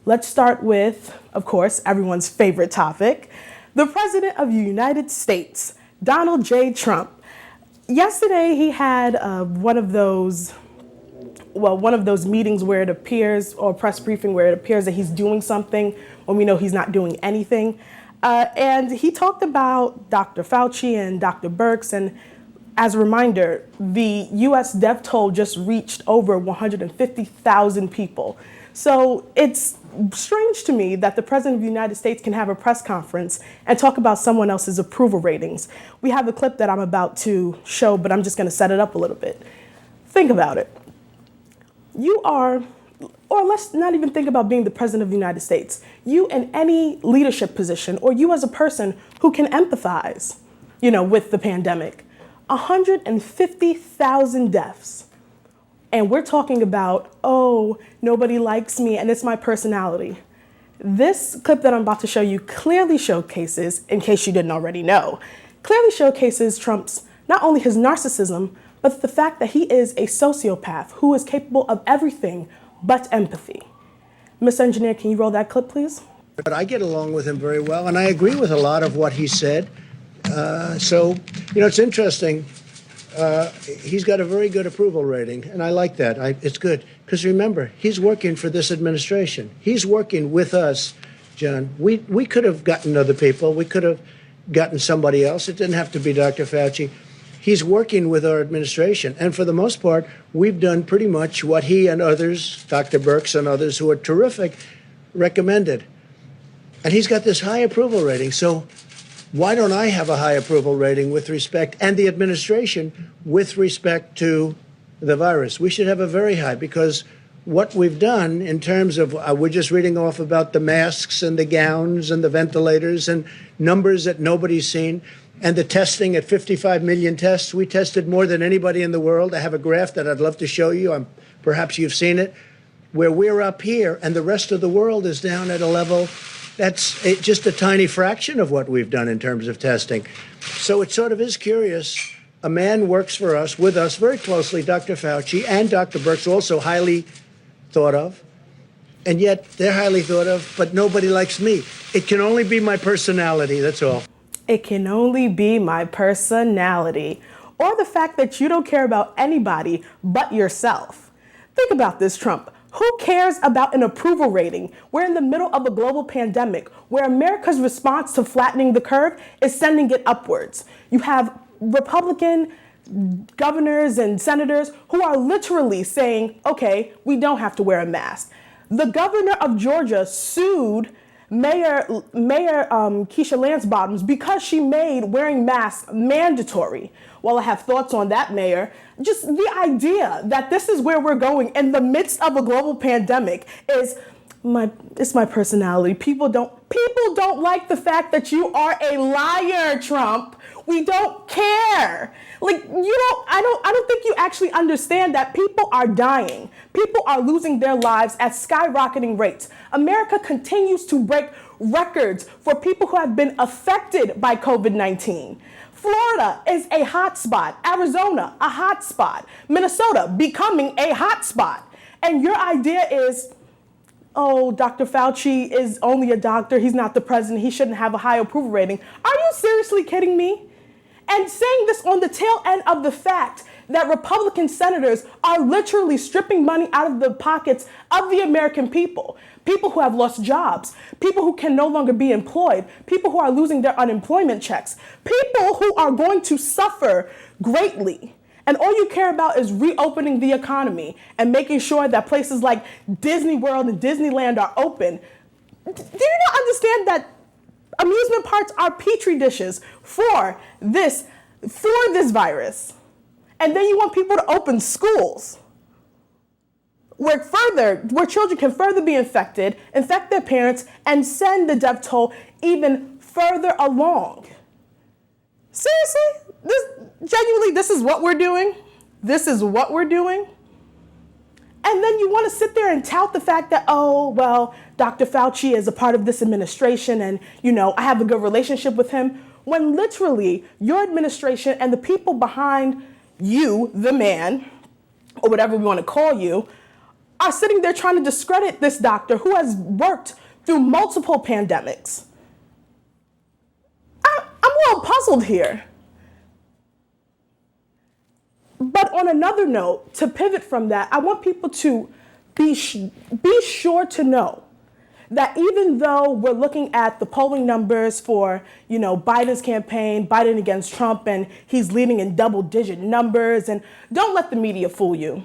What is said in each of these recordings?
Let's start with, of course, everyone's favorite topic, the President of the United States, Donald J. Trump. Yesterday, he had one of those meetings where it appears, or press briefing where it appears that he's doing something when we know he's not doing anything. And he talked about Dr. Fauci and Dr. Birx. And as a reminder, the U.S. death toll just reached over 150,000 people. So it's strange to me that the President of the United States can have a press conference and talk about someone else's approval ratings. We have a clip that I'm about to show, but I'm just going to set it up a little bit. Think about it. You are, or let's not even think about being the President of the United States. You in any leadership position, or you as a person who can empathize, with the pandemic. 150,000 deaths. And we're talking about, oh, nobody likes me and it's my personality. This clip that I'm about to show you clearly showcases, in case you didn't already know, clearly showcases Trump's, not only his narcissism, but the fact that he is a sociopath who is capable of everything but empathy. Miss Engineer, can you roll that clip, please? But I get along with him very well, and I agree with a lot of what he said. It's interesting. He's got a very good approval rating, and I like that. It's good. Because remember, he's working for this administration. He's working with us, John. We could have gotten other people. We could have gotten somebody else. It didn't have to be Dr. Fauci. He's working with our administration. And for the most part, we've done pretty much what he and others, Dr. Birx and others who are terrific, recommended. And he's got this high approval rating. So why don't I have a high approval rating with respect, and the administration with respect to the virus? We should have a very high, because what we've done in terms of, we're just reading off about the masks and the gowns and the ventilators and numbers that nobody's seen, and the testing at 55 million tests. We tested more than anybody in the world. I have a graph that I'd love to show you. Perhaps you've seen it, where we're up here and the rest of the world is down at a level that's just a tiny fraction of what we've done in terms of testing. So it sort of is curious. A man works for us, with us very closely, Dr. Fauci and Dr. Birx, also highly thought of. And yet they're highly thought of, but nobody likes me. It can only be my personality, that's all. It can only be my personality, or the fact that you don't care about anybody but yourself. Think about this, Trump. Who cares about an approval rating? We're in the middle of a global pandemic where America's response to flattening the curve is sending it upwards. You have Republican governors and senators who are literally saying, okay, we don't have to wear a mask. The governor of Georgia sued Mayor Keisha Lance Bottoms because she made wearing masks mandatory. Well, I have thoughts on that, Mayor. Just the idea that this is where we're going in the midst of a global pandemic it's my personality. People don't like the fact that you are a liar, Trump. We don't care. I don't think you actually understand that people are dying. People are losing their lives at skyrocketing rates. America continues to break records for people who have been affected by COVID-19. Florida is a hot spot. Arizona, a hot spot. Minnesota becoming a hot spot. And your idea is, oh, Dr. Fauci is only a doctor. He's not the president. He shouldn't have a high approval rating. Are you seriously kidding me? And saying this on the tail end of the fact that Republican senators are literally stripping money out of the pockets of the American people. People who have lost jobs, people who can no longer be employed, people who are losing their unemployment checks, people who are going to suffer greatly. And all you care about is reopening the economy and making sure that places like Disney World and Disneyland are open. Do you not understand that amusement parks are petri dishes for this virus? And then you want people to open schools where children can further be infected, infect their parents, and send the death toll even further along. Seriously? This is what we're doing? This is what we're doing? And then you want to sit there and tout the fact that, oh, well, Dr. Fauci is a part of this administration and, I have a good relationship with him, when literally your administration and the people behind you, the man, or whatever we want to call you, are sitting there trying to discredit this doctor who has worked through multiple pandemics. I'm a little puzzled here. But on another note, to pivot from that, I want people to be sure to know that even though we're looking at the polling numbers for, Biden's campaign, Biden against Trump, and he's leading in double-digit numbers, and don't let the media fool you.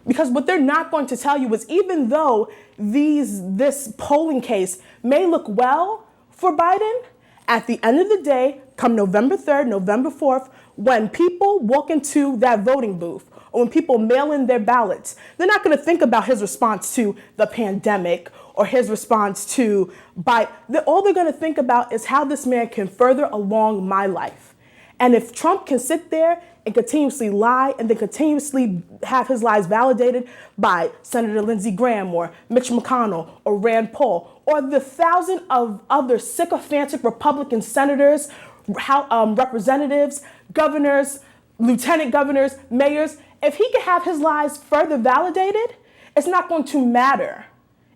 Because what they're not going to tell you is even though this polling case may look well for Biden, at the end of the day, come November 3rd, November 4th, when people walk into that voting booth or when people mail in their ballots, they're not going to think about his response to the pandemic or his response to Biden. All they're going to think about is how this man can further along my life. And if Trump can sit there and continuously lie and then continuously have his lies validated by Senator Lindsey Graham or Mitch McConnell or Rand Paul or the 1,000 of other sycophantic Republican senators, representatives, governors, lieutenant governors, mayors, if he can have his lies further validated, it's not going to matter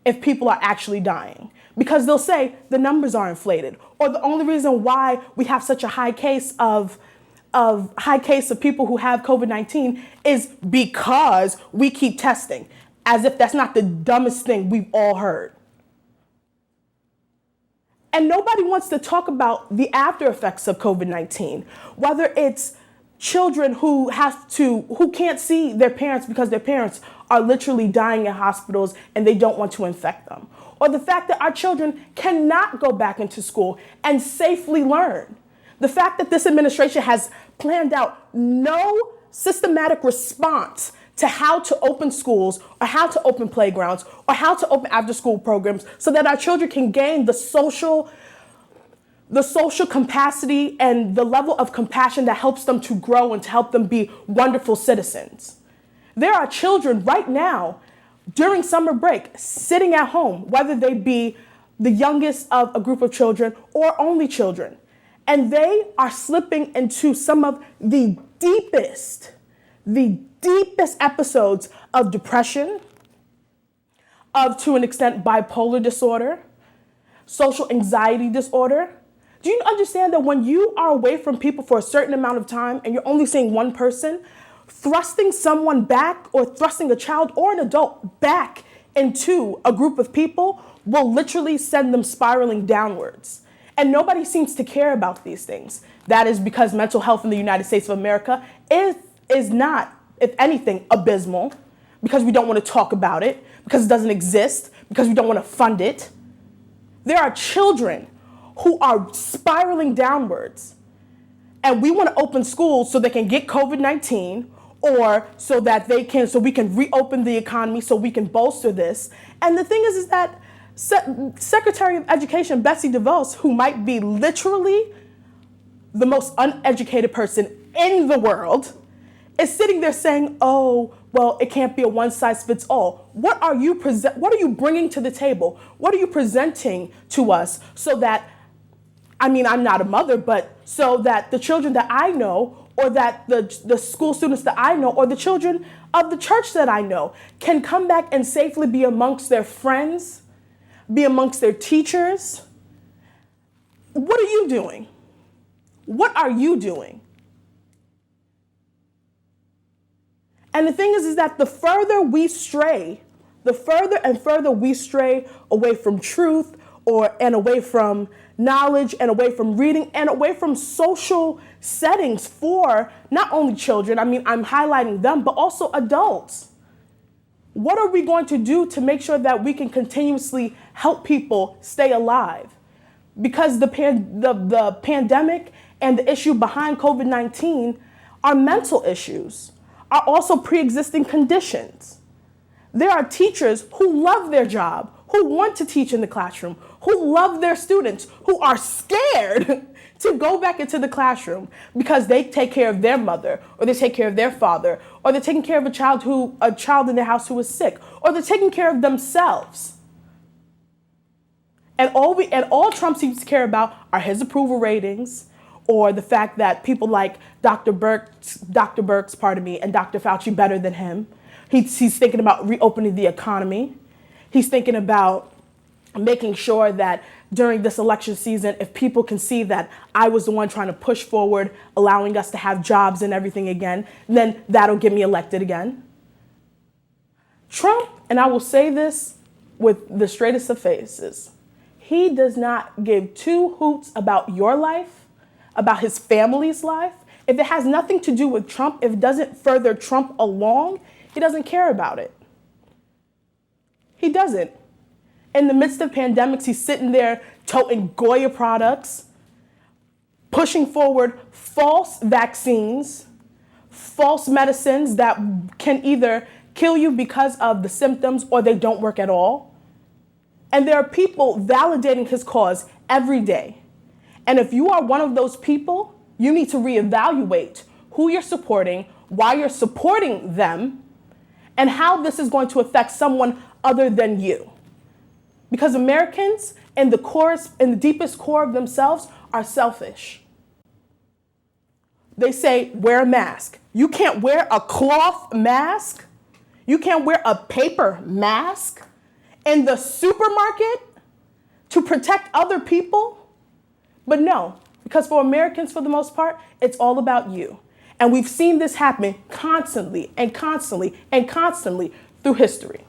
if people are actually dying, because they'll say the numbers are inflated, or the only reason why we have such a high case of people who have COVID-19 is because we keep testing, as if that's not the dumbest thing we've all heard. And nobody wants to talk about the after effects of COVID-19, whether it's children who can't see their parents because their parents are literally dying in hospitals and they don't want to infect them, or the fact that our children cannot go back into school and safely learn. The fact that this administration has planned out no systematic response to how to open schools or how to open playgrounds or how to open after-school programs so that our children can gain the social capacity and the level of compassion that helps them to grow and to help them be wonderful citizens. There are children right now during summer break sitting at home, whether they be the youngest of a group of children or only children, and they are slipping into some of the deepest episodes of depression, of, to an extent, bipolar disorder, social anxiety disorder. Do you understand that when you are away from people for a certain amount of time and you're only seeing one person, thrusting someone back or thrusting a child or an adult back into a group of people will literally send them spiraling downwards? And nobody seems to care about these things. That is because mental health in the United States of America is not, if anything, abysmal, because we don't want to talk about it, because it doesn't exist, because we don't want to fund it. There are children who are spiraling downwards, and we want to open schools so they can get COVID-19 or so we can reopen the economy so we can bolster this. And the thing is that Secretary of Education Betsy DeVos, who might be literally the most uneducated person in the world, is sitting there saying, oh, well, it can't be a one-size-fits-all. What are you bringing to the table? What are you presenting to us so that, I'm not a mother, but so that the children that I know, or that the school students that I know, or the children of the church that I know can come back and safely be amongst their friends, be amongst their teachers? What are you doing? What are you doing? And the thing is that the further and further we stray away from truth and away from knowledge and away from reading and away from social settings for not only children, I'm highlighting them, but also adults. What are we going to do to make sure that we can continuously help people stay alive? Because the pandemic and the issue behind COVID-19 are mental issues, are also pre-existing conditions. There are teachers who love their job, who want to teach in the classroom, who love their students, who are scared to go back into the classroom because they take care of their mother, or they take care of their father, or they're taking care of a child in their house who is sick, or they're taking care of themselves. And all Trump seems to care about are his approval ratings, or the fact that people like Dr. Birx, and Dr. Fauci better than him, He's thinking about reopening the economy. He's thinking about making sure that during this election season, if people can see that I was the one trying to push forward, allowing us to have jobs and everything again, then that'll get me elected again. Trump, and I will say this with the straightest of faces, he does not give two hoots about your life, about his family's life. If it has nothing to do with Trump, if it doesn't further Trump along, he doesn't care about it. He doesn't. In the midst of pandemics, he's sitting there toting Goya products, pushing forward false vaccines, false medicines that can either kill you because of the symptoms or they don't work at all. And there are people validating his cause every day. And if you are one of those people, you need to reevaluate who you're supporting, why you're supporting them, and how this is going to affect someone other than you. Because Americans, in the deepest core of themselves, are selfish. They say, wear a mask. You can't wear a cloth mask. You can't wear a paper mask in the supermarket to protect other people. But no, because for Americans, for the most part, it's all about you. And we've seen this happen constantly and constantly and constantly through history.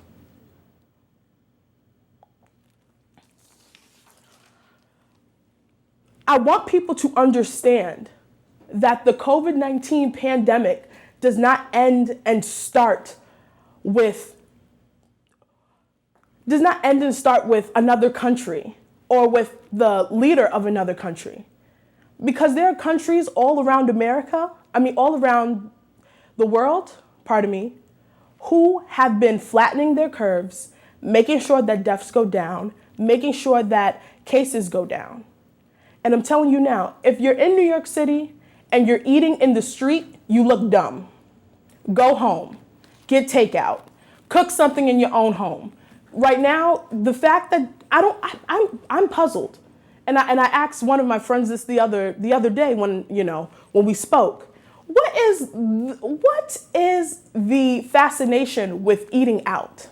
I want people to understand that the COVID-19 pandemic does not end and start with another country or with the leader of another country. Because there are countries all around all around the world, who have been flattening their curves, making sure that deaths go down, making sure that cases go down. And I'm telling you now, if you're in New York City and you're eating in the street, you look dumb. Go home, get takeout, cook something in your own home. Right now, the fact that I'm puzzled. And I asked one of my friends this the other day when we spoke. What is the fascination with eating out?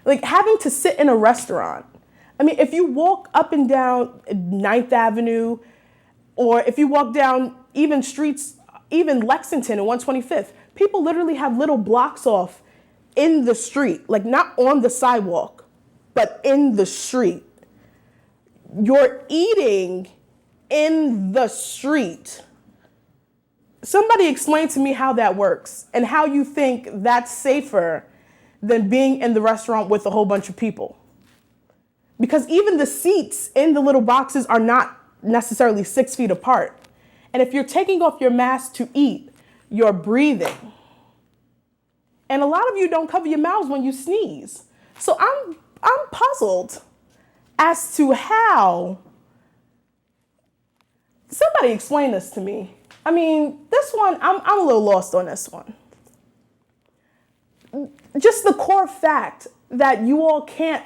Like having to sit in a restaurant. I mean, if you walk up and down 9th Avenue, or if you walk down even streets, even Lexington and 125th, people literally have little blocks off in the street, like not on the sidewalk, but in the street. You're eating in the street. Somebody explain to me how that works and how you think that's safer than being in the restaurant with a whole bunch of people. Because even the seats in the little boxes are not necessarily 6 feet apart. And if you're taking off your mask to eat, you're breathing. And a lot of you don't cover your mouths when you sneeze. So I'm puzzled as to how. Somebody explain this to me. I mean, this one, I'm a little lost on this one. Just the core fact that you all can't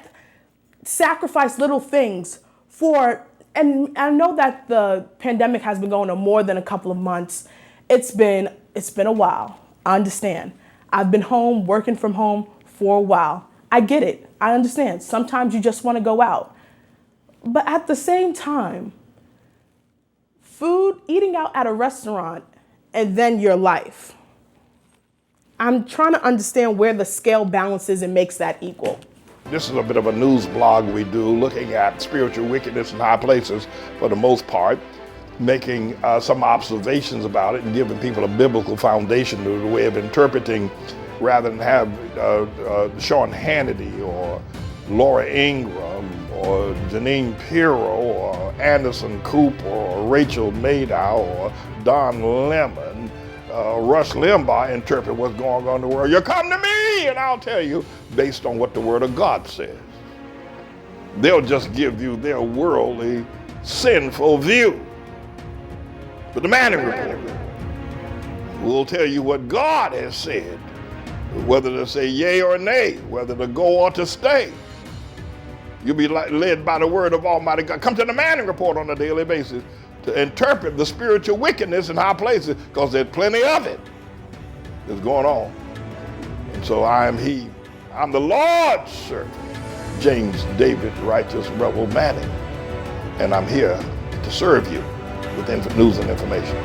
sacrifice little things for, and I know that the pandemic has been going on more than a couple of months. It's been a while. I understand. I've been home, working from home for a while. I get it. I understand. Sometimes you just want to go out. But at the same time, eating out at a restaurant, and then your life. I'm trying to understand where the scale balances and makes that equal. This is a bit of a news blog we do, looking at spiritual wickedness in high places for the most part, making some observations about it and giving people a biblical foundation to the way of interpreting, rather than have Sean Hannity or Laura Ingraham or Janine Pirro or Anderson Cooper or Rachel Maddow or Don Lemon, Rush Limbaugh interpret what's going on in the world. You come to me and I'll tell you based on what the Word of God says. They'll just give you their worldly, sinful view. But the Manning Report will tell you what God has said, whether to say yea or nay, whether to go or to stay. You'll be led by the word of Almighty God. Come to the Manning Report on a daily basis to interpret the spiritual wickedness in high places, because there's plenty of it that's going on. And so I am he. I'm the Lord's servant, James David Righteous Rebel Manning. And I'm here to serve you with news and information.